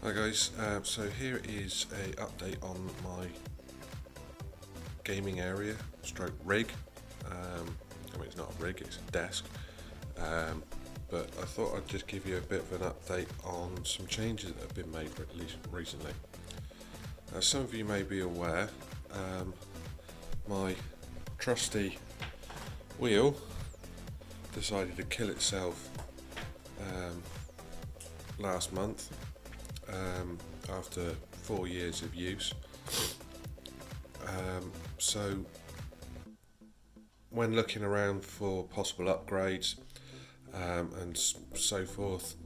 Hi guys, so here is a update on my gaming area stroke rig. It's not a rig, it's a desk, but I thought I'd just give you a bit of an update on some changes that have been made at least recently. As some of you may be aware, my trusty wheel decided to kill itself last month after 4 years of use. So when looking around for possible upgrades and so forth,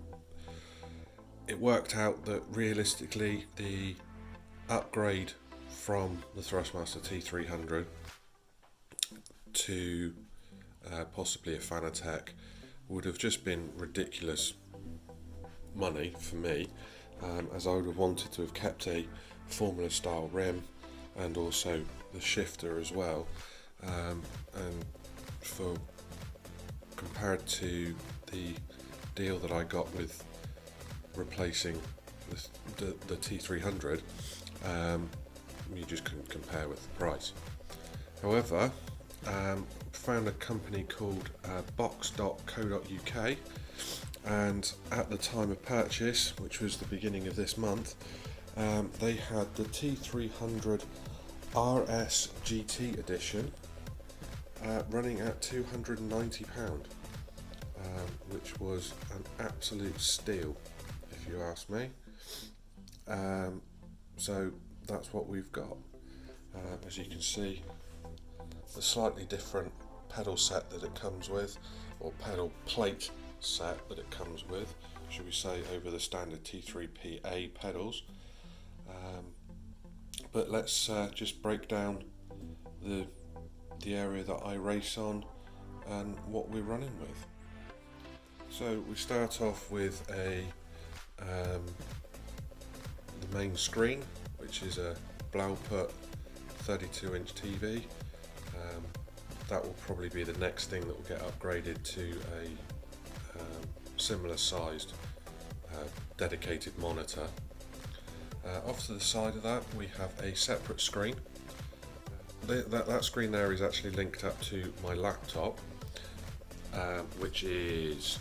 it worked out that realistically the upgrade from the Thrustmaster T300 to possibly a Fanatec would have just been ridiculous money for me, as I would have wanted to have kept a Formula style rim and also the shifter as well, and for compared to the deal that I got with replacing the T300, you just couldn't compare with the price. However, found a company called box.co.uk, and at the time of purchase, which was the beginning of this month, they had the T300 RS GT edition running at £290, which was an absolute steal if you ask me. So that's what we've got. As you can see, the slightly different pedal set that it comes with, or pedal plate set that it comes with, should we say, over the standard T3PA pedals. But let's just break down the area that I race on and what we're running with. So we start off with the main screen, which is a Blauput 32-inch TV. That will probably be the next thing that will get upgraded to a similar sized dedicated monitor. Off to the side of that we have a separate screen. That screen there is actually linked up to my laptop, which is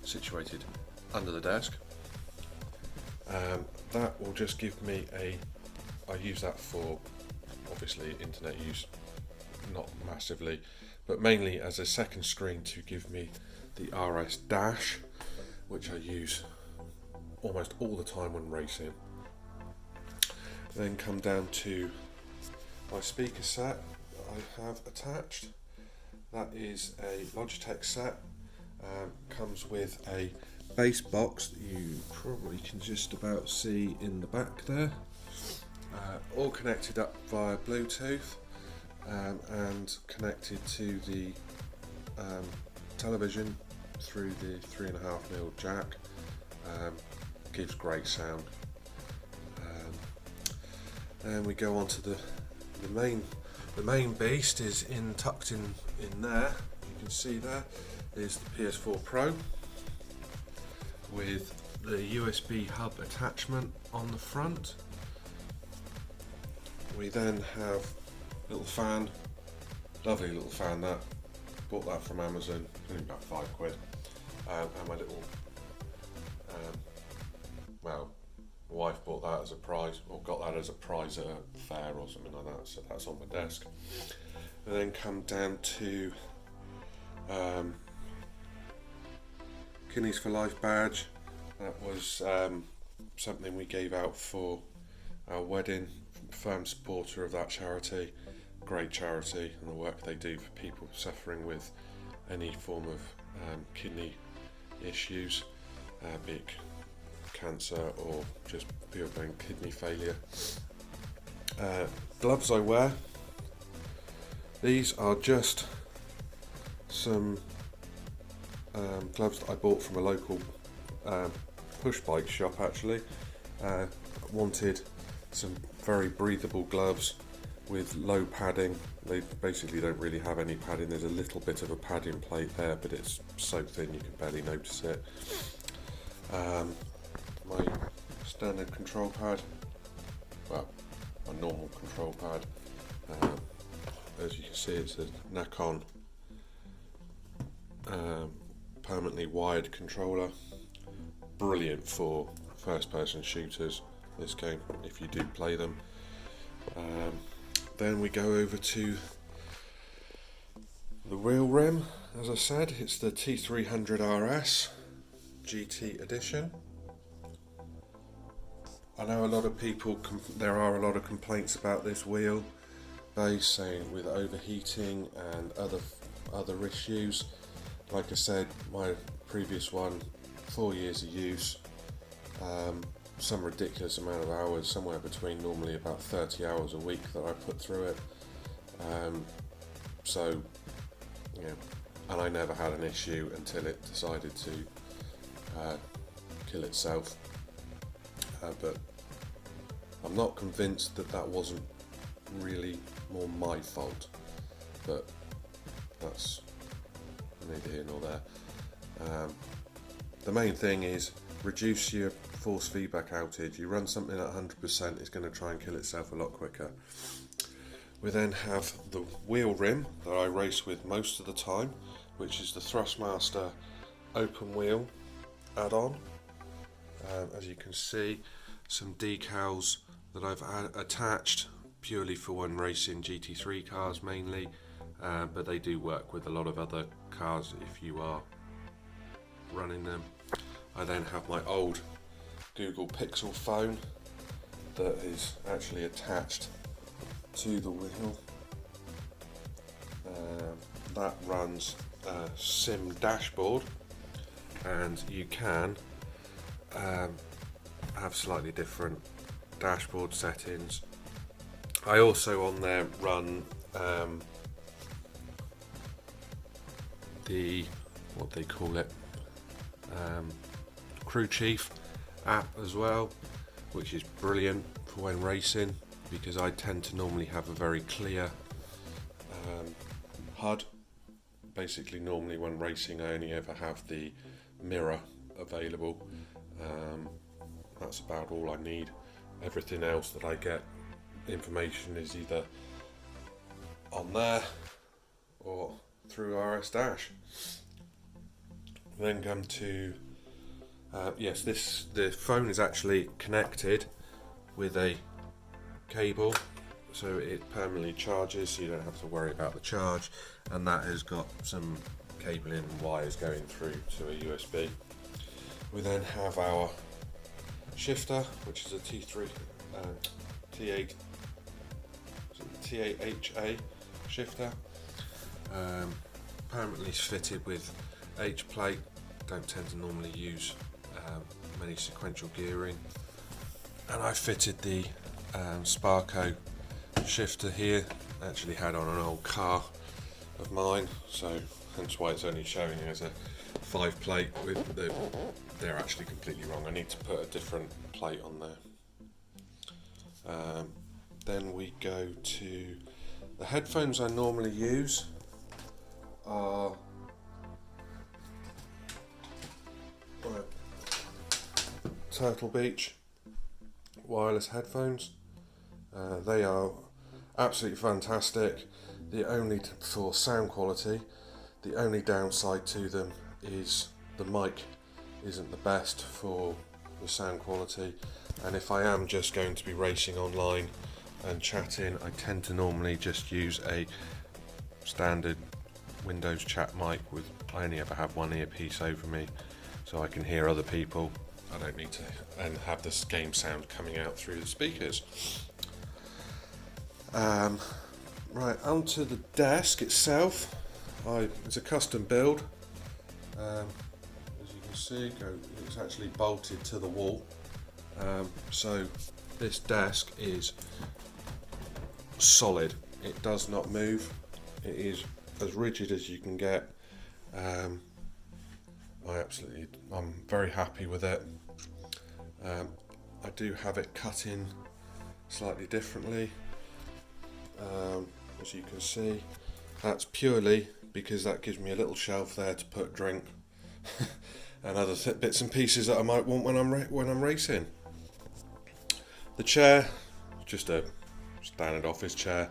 situated under the desk. That will just give me I use that for obviously internet use, not massively, but mainly as a second screen to give me the RS Dash, which I use almost all the time when racing. Then come down to my speaker set that I have attached. That is a Logitech set, comes with a bass box that you probably can just about see in the back there, all connected up via Bluetooth, and connected to the television through the 3.5mm jack. Gives great sound. And we go on to the main beast is tucked in there. You can see there is the PS4 Pro with the USB hub attachment on the front. We then have a little fan, lovely little fan that. Bought that from Amazon, only about £5. And my little, my wife bought that as a prize, or got that as a prize at a fair or something like that, so that's on my desk. And then come down to Kidneys for Life badge. That was something we gave out for our wedding. Firm supporter of that charity, great charity, and the work they do for people suffering with any form of kidney issues, be it cancer or just pure plain kidney failure. Gloves I wear, these are just some gloves that I bought from a local push bike shop actually. Wanted some very breathable gloves with low padding. They basically don't really have any padding. There's a little bit of a padding plate there, but it's so thin you can barely notice it. My standard control pad, well, a normal control pad. As you can see, it's a Nikon permanently wired controller. Brilliant for first person shooters, this game, if you do play them. Then we go over to the wheel rim. As I said, it's the T300 RS GT edition. I know a lot of people, there are a lot of complaints about this wheel base, saying with overheating and other issues. Like I said, my previous one, 4 years of use, some ridiculous amount of hours, somewhere between normally about 30 hours a week that I put through it. So, you know, and I never had an issue until it decided to kill itself. But I'm not convinced that wasn't really more my fault, but that's neither here nor there. The main thing is reduce your force feedback outage. You run something at 100%, it's going to try and kill itself a lot quicker. We then have the wheel rim that I race with most of the time, which is the Thrustmaster open wheel add-on. As you can see, some decals that I've attached purely for when racing GT3 cars mainly, but they do work with a lot of other cars if you are running them. I then have my old Google Pixel phone that is actually attached to the wheel. That runs a sim dashboard, and you can have slightly different dashboard settings. I also on there run the, what they call it, Crew Chief app as well, which is brilliant for when racing, because I tend to normally have a very clear HUD. Basically, normally when racing I only ever have the mirror available. That's about all I need. Everything else that I get information is either on there or through RS Dash. Then come to yes, the phone is actually connected with a cable, so it permanently charges, so you don't have to worry about the charge, and that has got some cabling and wires going through to a USB. We then have our shifter, which is a T8HA shifter, permanently fitted with H plate. Don't tend to normally use many sequential gearing, and I fitted the Sparco shifter here. Actually had on an old car of mine, so hence why it's only showing as a 5 plate. With they're actually completely wrong. I need to put a different plate on there. Then we go to the headphones I normally use are Turtle Beach wireless headphones. They are absolutely fantastic. For sound quality, the only downside to them is the mic isn't the best for the sound quality, and if I am just going to be racing online and chatting, I tend to normally just use a standard Windows chat mic with, I only ever have one earpiece over me so I can hear other people. I don't need to and have this game sound coming out through the speakers. Right, onto the desk itself. It's a custom build. As you can see, it's actually bolted to the wall. So this desk is solid. It does not move. It is as rigid as you can get. I'm very happy with it. I do have it cut in slightly differently. As you can see, that's purely because that gives me a little shelf there to put drink and other bits and pieces that I might want when I'm racing. The chair, just a standard office chair.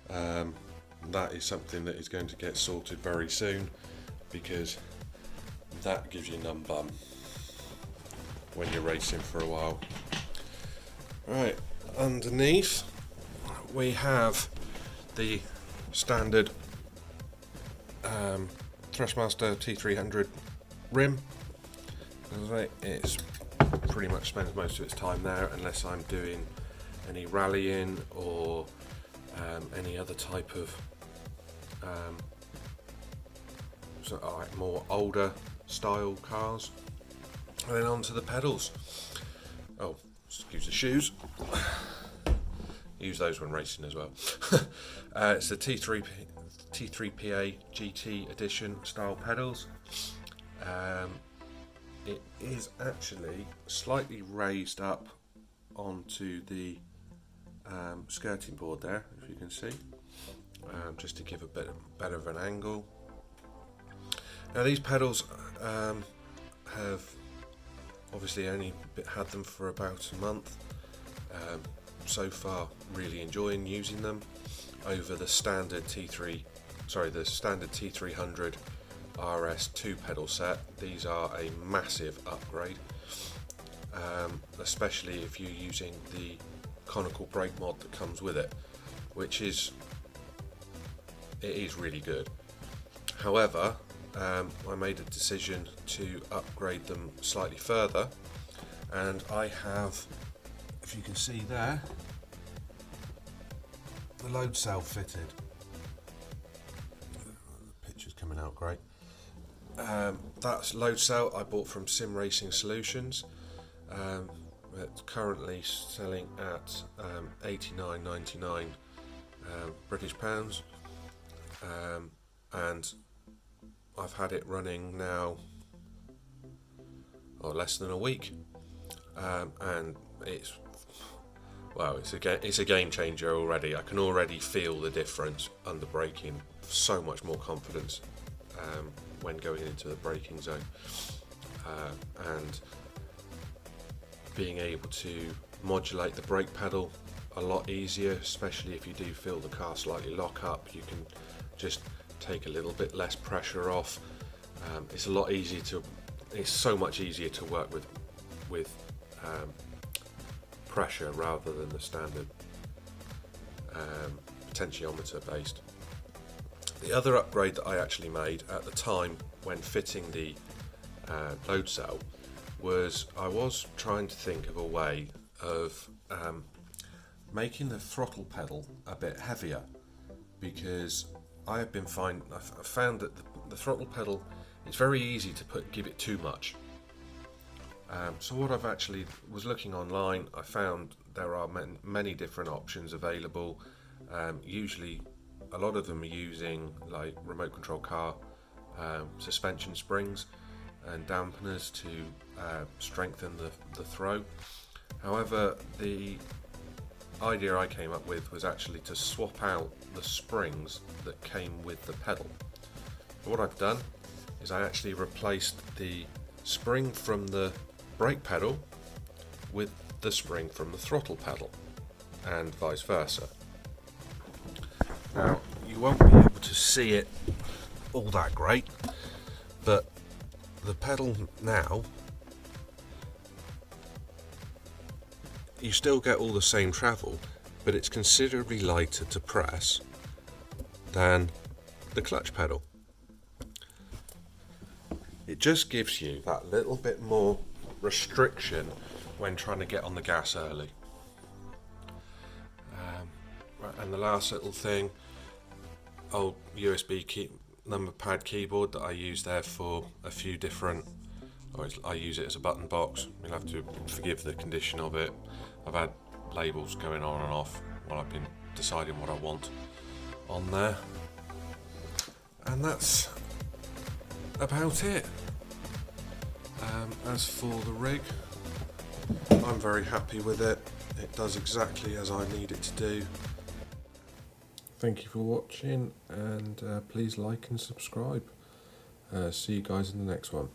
That is something that is going to get sorted very soon, because that gives you numb bum when you're racing for a while. Right, underneath we have the standard Thrustmaster T300 rim. It's pretty much spends most of its time there, unless I'm doing any rallying or any other type of like more older style cars. And then onto the pedals. Oh, excuse the shoes. Use those when racing as well. It's the T3PA GT edition style pedals. It is actually slightly raised up onto the skirting board there, if you can see, just to give a bit better of an angle. Now these pedals have obviously only had them for about a month. So far, really enjoying using them over the standard T300 RS2 pedal set. These are a massive upgrade, especially if you're using the conical brake mod that comes with it, which is really good. However, I made a decision to upgrade them slightly further, and I have, if you can see there, the load cell fitted. The picture's coming out great. That's load cell I bought from Sim Racing Solutions. It's currently selling at £89.99 British pounds, and I've had it running now less than a week, and it's a game changer already. I can already feel the difference under braking. So much more confidence when going into the braking zone, and being able to modulate the brake pedal a lot easier, especially if you do feel the car slightly lock up. You can just take a little bit less pressure off. It's a lot easier it's so much easier to work with pressure rather than the standard potentiometer based. The other upgrade that I actually made at the time when fitting the load cell was I was trying to think of a way of making the throttle pedal a bit heavier, because I found that the throttle pedal, it's very easy to give it too much. So what I've actually was looking online, I found there are many different options available. Usually a lot of them are using like remote control car suspension springs and dampeners to strengthen the throw. However, the idea I came up with was actually to swap out the springs that came with the pedal. But what I've done is I actually replaced the spring from the brake pedal with the spring from the throttle pedal, and vice versa. Now, you won't be able to see it all that great, but the pedal now, you still get all the same travel, but it's considerably lighter to press than the clutch pedal. It just gives you that little bit more restriction when trying to get on the gas early. And the last little thing, old USB number pad keyboard that I use there for a few different, I use it as a button box. You'll have to forgive the condition of it. I've had labels going on and off while I've been deciding what I want on there. And that's about it. As for the rig, I'm very happy with it. It does exactly as I need it to do. Thank you for watching, and please like and subscribe. See you guys in the next one.